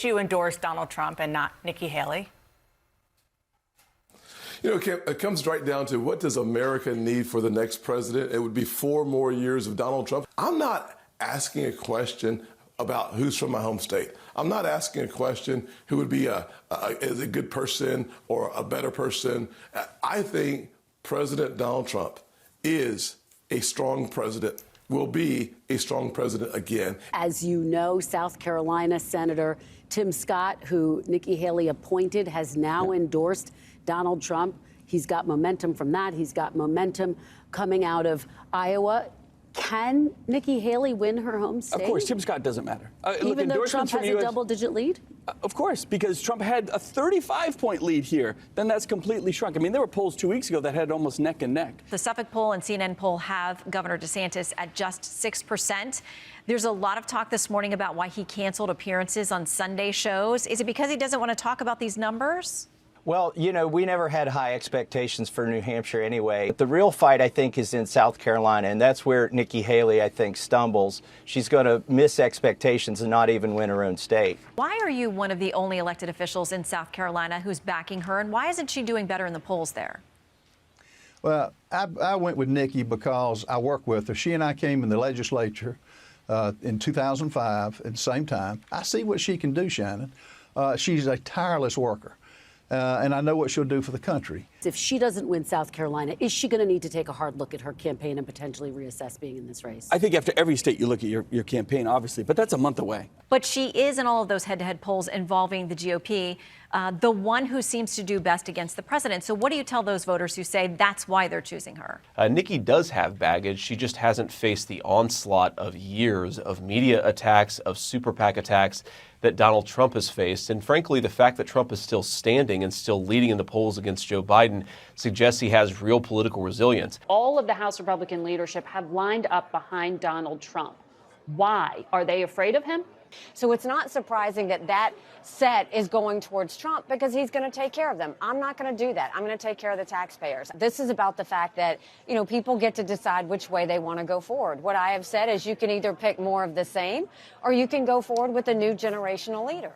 did you endorse Donald Trump and not Nikki Haley? You know, it comes right down to what does America need for the next president? It would be 4 more years of Donald Trump. I'm not asking a question about who's from my home state. I'm not asking a question who would be is a good person or a better person. I think President Donald Trump is a strong president, will be a strong president again. As you know, South Carolina Senator Tim Scott, who Nikki Haley appointed, has now endorsed Donald Trump. He's got momentum from that. He's got momentum coming out of Iowa. Can Nikki Haley win her home state? Of course, Tim Scott doesn't matter. Even though Trump has a double-digit lead? Of course, because Trump had a 35-point lead here. Then that's completely shrunk. I mean, there were polls 2 weeks ago that had almost neck and neck. The Suffolk poll and CNN poll have Governor DeSantis at just 6%. There's a lot of talk this morning about why he canceled appearances on Sunday shows. Is it because he doesn't want to talk about these numbers? Well, you know, we never had high expectations for New Hampshire anyway. But the real fight, I think, is in South Carolina, and that's where Nikki Haley, I think, stumbles. She's going to miss expectations and not even win her own state. Why are you one of the only elected officials in South Carolina who's backing her, and why isn't she doing better in the polls there? Well, I went with Nikki because I work with her. She and I came in the legislature in 2005 at the same time. I see what she can do, Shannon. She's a tireless worker. And I know what she'll do for the country. If she doesn't win South Carolina, is she going to need to take a hard look at her campaign and potentially reassess being in this race? I think after every state you look at your campaign, obviously, but that's a month away. But she is in all of those head-to-head polls involving the GOP, the one who seems to do best against the president. So what do you tell those voters who say that's why they're choosing her? Nikki does have baggage. She just hasn't faced the onslaught of years of media attacks, of super PAC attacks that Donald Trump has faced. And frankly, the fact that Trump is still standing and still leading in the polls against Joe Biden suggests he has real political resilience. All of the House Republican leadership have lined up behind Donald Trump. Why? Are they afraid of him? So it's not surprising that that set is going towards Trump because he's going to take care of them. I'm not going to do that. I'm going to take care of the taxpayers. This is about the fact that, you know, people get to decide which way they want to go forward. What I have said is you can either pick more of the same or you can go forward with a new generational leader.